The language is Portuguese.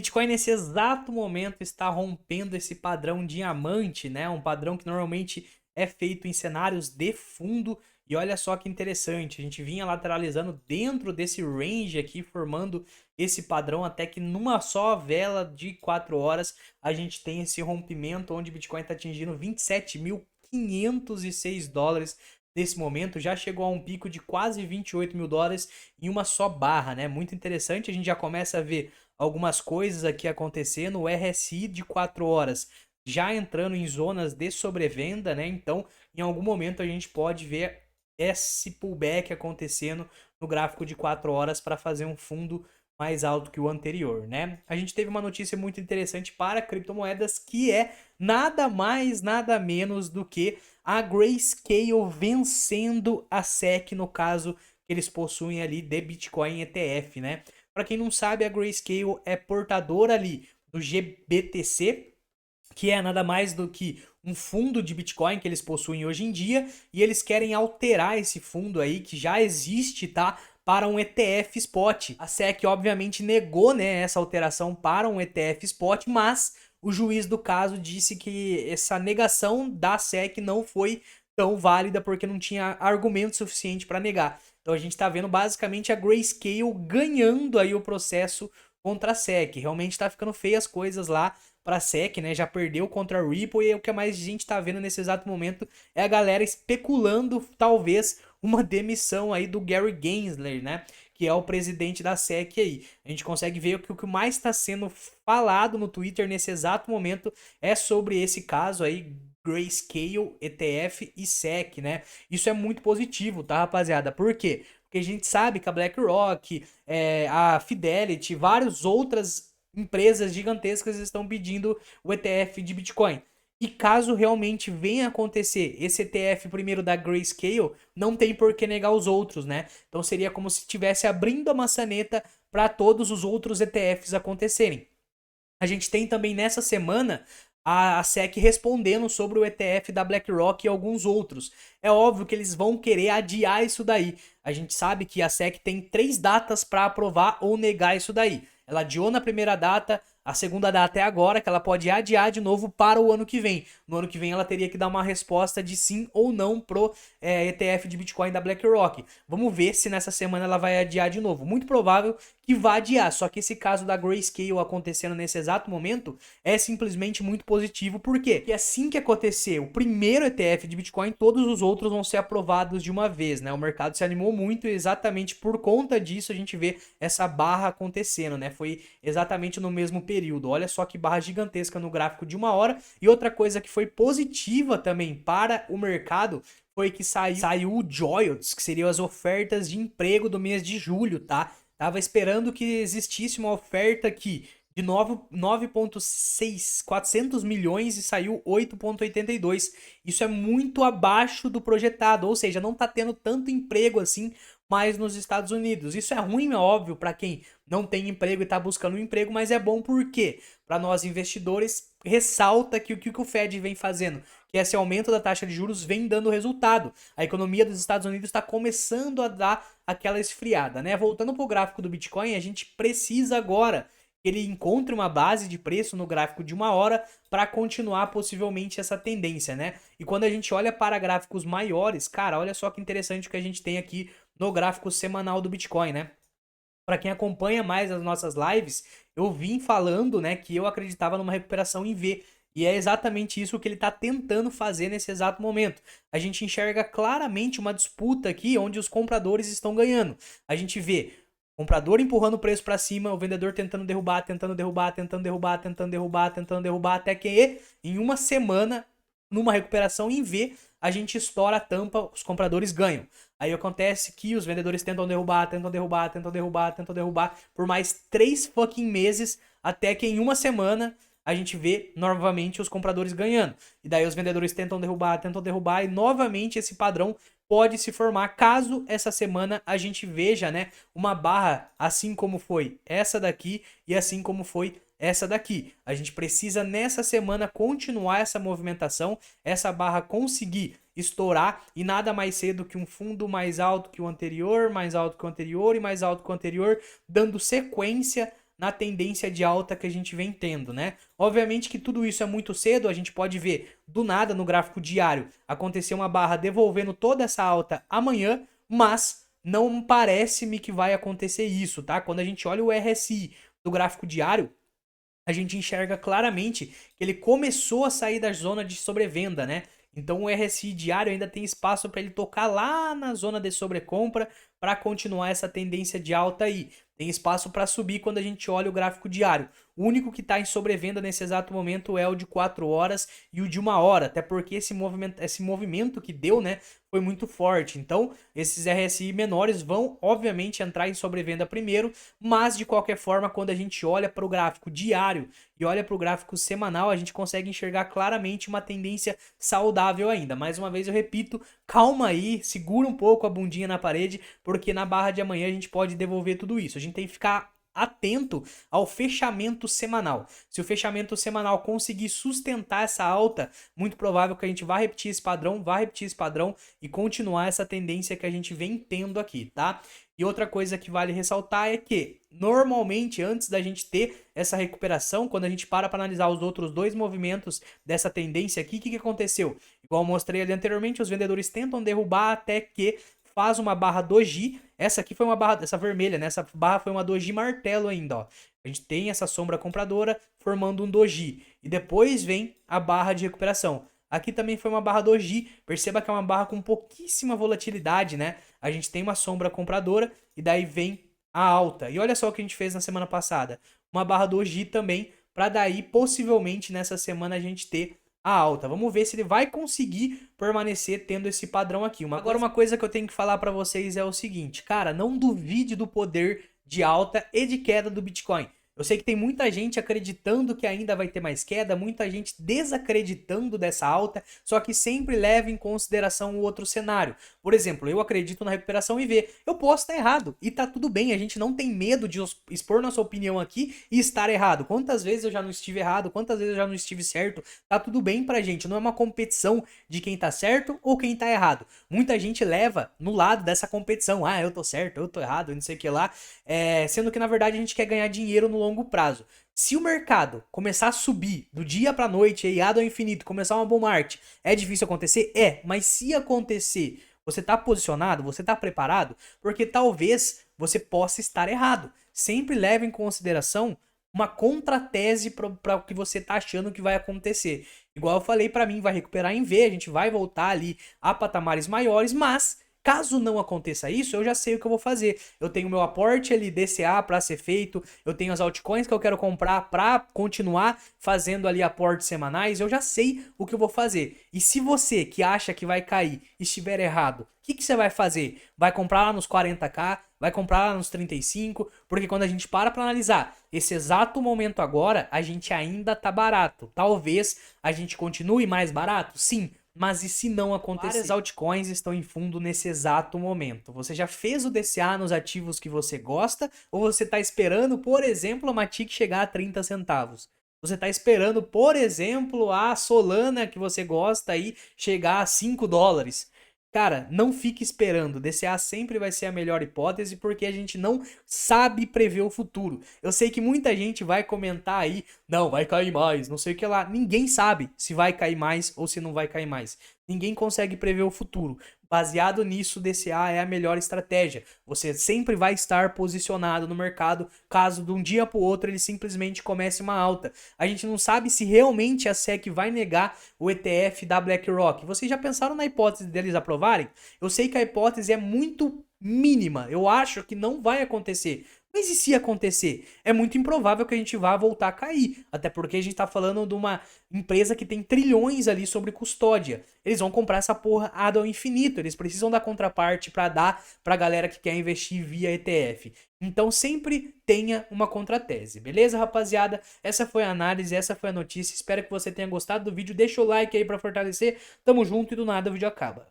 Bitcoin nesse exato momento está rompendo esse padrão diamante, né? Um padrão que normalmente é feito em cenários de fundo. E olha só que interessante, a gente vinha lateralizando dentro desse range aqui, formando esse padrão até que numa só vela de 4 horas a gente tem esse rompimento onde Bitcoin está atingindo 27.506 dólares nesse momento. Já chegou a um pico de quase 28 mil dólares em uma só barra, né? Muito interessante, a gente já começa a ver algumas coisas aqui acontecendo, o RSI de 4 horas já entrando em zonas de sobrevenda, né? Então, em algum momento a gente pode ver esse pullback acontecendo no gráfico de 4 horas para fazer um fundo mais alto que o anterior, né? A gente teve uma notícia muito interessante para criptomoedas que é nada mais, nada menos do que a Grayscale vencendo a SEC no caso que eles possuem ali de Bitcoin ETF, né? Para quem não sabe, a Grayscale é portadora ali do GBTC, que é nada mais do que um fundo de Bitcoin que eles possuem hoje em dia, e eles querem alterar esse fundo aí que já existe, tá? Para um ETF spot. A SEC obviamente negou, né, essa alteração para um ETF spot, mas o juiz do caso disse que essa negação da SEC não foi tão válida porque não tinha argumento suficiente para negar. Então a gente está vendo basicamente a Grayscale ganhando aí o processo contra a SEC. Realmente está ficando feia as coisas lá para a SEC, né? Já perdeu contra a Ripple e o que mais a gente está vendo nesse exato momento é a galera especulando talvez uma demissão aí do Gary Gensler, né? Que é o presidente da SEC aí. A gente consegue ver que o que mais está sendo falado no Twitter nesse exato momento é sobre esse caso aí, Grayscale, ETF e SEC, né? Isso é muito positivo, tá, rapaziada? Por quê? Porque a gente sabe que a BlackRock, a Fidelity, várias outras empresas gigantescas estão pedindo o ETF de Bitcoin. E caso realmente venha acontecer esse ETF primeiro da Grayscale, não tem por que negar os outros, né? Então seria como se estivesse abrindo a maçaneta para todos os outros ETFs acontecerem. A gente tem também nessa semana a SEC respondendo sobre o ETF da BlackRock e alguns outros. É óbvio que eles vão querer adiar isso daí. A gente sabe que a SEC tem 3 datas para aprovar ou negar isso daí. Ela adiou na primeira data, a segunda data é agora, que ela pode adiar de novo para o ano que vem. No ano que vem ela teria que dar uma resposta de sim ou não pro ETF de Bitcoin da BlackRock. Vamos ver se nessa semana ela vai adiar de novo. Muito provável que vá adiar, só que esse caso da Grayscale acontecendo nesse exato momento é simplesmente muito positivo. Por quê? Porque assim que acontecer o primeiro ETF de Bitcoin, todos os outros vão ser aprovados de uma vez, né? O mercado se animou muito e exatamente por conta disso a gente vê essa barra acontecendo, né? Foi exatamente no mesmo período. Olha só que barra gigantesca no gráfico de uma hora. E outra coisa que foi positiva também para o mercado foi que saiu o Joyots, que seriam as ofertas de emprego do mês de julho, tá? Tava esperando que existisse uma oferta aqui de 9,6, 400 milhões e saiu 8,82. Isso é muito abaixo do projetado, ou seja, não tá tendo tanto emprego assim mais nos Estados Unidos. Isso é ruim, é óbvio, para quem não tem emprego e tá buscando um emprego, mas é bom porque para nós investidores ressalta que o que o Fed vem fazendo, que esse aumento da taxa de juros vem dando resultado. A economia dos Estados Unidos está começando a dar aquela esfriada, né? Voltando para o gráfico do Bitcoin, a gente precisa agora que ele encontre uma base de preço no gráfico de uma hora para continuar possivelmente essa tendência, né? E quando a gente olha para gráficos maiores, cara, olha só que interessante o que a gente tem aqui no gráfico semanal do Bitcoin, né? Para quem acompanha mais as nossas lives, eu vim falando, né, que eu acreditava numa recuperação em V. E é exatamente isso que ele está tentando fazer nesse exato momento. A gente enxerga claramente uma disputa aqui onde os compradores estão ganhando. A gente vê o comprador empurrando o preço para cima, o vendedor tentando derrubar, tentando derrubar, tentando derrubar, tentando derrubar, tentando derrubar, até que em uma semana, numa recuperação em V, a gente estoura a tampa, os compradores ganham. Aí acontece que os vendedores tentam derrubar, tentam derrubar, tentam derrubar, tentam derrubar por mais 3 fucking meses, até que em uma semana a gente vê novamente os compradores ganhando. E daí os vendedores tentam derrubar, e novamente esse padrão pode se formar caso essa semana a gente veja, né, uma barra assim como foi essa daqui e assim como foi essa daqui. A gente precisa nessa semana continuar essa movimentação, essa barra conseguir estourar e nada mais cedo que um fundo mais alto que o anterior, mais alto que o anterior e mais alto que o anterior, dando sequência na tendência de alta que a gente vem tendo, né? Obviamente que tudo isso é muito cedo, a gente pode ver do nada no gráfico diário acontecer uma barra devolvendo toda essa alta amanhã, mas não parece-me que vai acontecer isso, tá? Quando a gente olha o RSI do gráfico diário, a gente enxerga claramente que ele começou a sair da zona de sobrevenda, né? Então o RSI diário ainda tem espaço para ele tocar lá na zona de sobrecompra para continuar essa tendência de alta aí. Tem espaço para subir quando a gente olha o gráfico diário. O único que está em sobrevenda nesse exato momento é o de 4 horas e o de 1 hora, até porque esse movimento que deu, né, foi muito forte. Então, esses RSI menores vão, obviamente, entrar em sobrevenda primeiro, mas de qualquer forma, quando a gente olha para o gráfico diário e olha para o gráfico semanal, a gente consegue enxergar claramente uma tendência saudável ainda. Mais uma vez eu repito, calma aí, segura um pouco a bundinha na parede, porque na barra de amanhã a gente pode devolver tudo isso. A gente tem que ficar atento ao fechamento semanal. Se o fechamento semanal conseguir sustentar essa alta, muito provável que a gente vá repetir esse padrão e continuar essa tendência que a gente vem tendo aqui, tá? E outra coisa que vale ressaltar é que, normalmente, antes da gente ter essa recuperação, quando a gente para analisar os outros dois movimentos dessa tendência aqui, o que aconteceu? Igual eu mostrei ali anteriormente, os vendedores tentam derrubar até que faz uma barra doji. Essa aqui foi uma barra, essa vermelha, né? Essa barra foi uma doji martelo ainda, ó. A gente tem essa sombra compradora formando um doji. E depois vem a barra de recuperação. Aqui também foi uma barra doji. Perceba que é uma barra com pouquíssima volatilidade, né? A gente tem uma sombra compradora e daí vem a alta. E olha só o que a gente fez na semana passada. Uma barra doji também, para daí possivelmente nessa semana a gente ter a alta. Vamos ver se ele vai conseguir permanecer tendo esse padrão aqui. Agora, uma coisa que eu tenho que falar para vocês é o seguinte, cara, não duvide do poder de alta e de queda do Bitcoin. Eu sei que tem muita gente acreditando que ainda vai ter mais queda, muita gente desacreditando dessa alta, só que sempre leva em consideração o outro cenário. Por exemplo, eu acredito na recuperação IV. Eu posso estar errado e tá tudo bem, a gente não tem medo de expor nossa opinião aqui e estar errado. Quantas vezes eu já não estive errado, quantas vezes eu já não estive certo, tá tudo bem pra gente, não é uma competição de quem tá certo ou quem tá errado. Muita gente leva no lado dessa competição, ah, eu tô certo, eu tô errado, não sei o que lá, sendo que na verdade a gente quer ganhar dinheiro no longo prazo. Se o mercado começar a subir do dia pra noite, eiado ao infinito, começar uma bull market, é difícil acontecer? É, mas se acontecer, você tá posicionado, você tá preparado? Porque talvez você possa estar errado. Sempre leve em consideração uma contratese para o que você tá achando que vai acontecer. Igual eu falei, para mim vai recuperar em V, a gente vai voltar ali a patamares maiores, mas caso não aconteça isso, eu já sei o que eu vou fazer. Eu tenho meu aporte ali DCA para ser feito, eu tenho as altcoins que eu quero comprar para continuar fazendo ali aportes semanais, eu já sei o que eu vou fazer. E se você que acha que vai cair estiver errado, o que você vai fazer? Vai comprar lá nos 40k? Vai comprar lá nos 35? Porque quando a gente para analisar esse exato momento agora, a gente ainda tá barato. Talvez a gente continue mais barato? Sim. Mas e se não acontecer? Várias altcoins estão em fundo nesse exato momento. Você já fez o DCA nos ativos que você gosta? Ou você está esperando, por exemplo, a Matic chegar a 30 centavos? Você está esperando, por exemplo, a Solana que você gosta aí chegar a 5 dólares? Cara, não fique esperando. DCA sempre vai ser a melhor hipótese porque a gente não sabe prever o futuro. Eu sei que muita gente vai comentar aí, não, vai cair mais, não sei o que lá. Ninguém sabe se vai cair mais ou se não vai cair mais. Ninguém consegue prever o futuro. Baseado nisso, DCA é a melhor estratégia. Você sempre vai estar posicionado no mercado caso de um dia para o outro ele simplesmente comece uma alta. A gente não sabe se realmente a SEC vai negar o ETF da BlackRock. Vocês já pensaram na hipótese deles aprovarem? Eu sei que a hipótese é muito mínima. Eu acho que não vai acontecer. Mas e se acontecer? É muito improvável que a gente vá voltar a cair. Até porque a gente tá falando de uma empresa que tem trilhões ali sobre custódia. Eles vão comprar essa porra ad ao infinito. Eles precisam da contraparte para dar pra galera que quer investir via ETF. Então sempre tenha uma contratese. Beleza, rapaziada? Essa foi a análise, essa foi a notícia. Espero que você tenha gostado do vídeo. Deixa o like aí pra fortalecer. Tamo junto e do nada o vídeo acaba.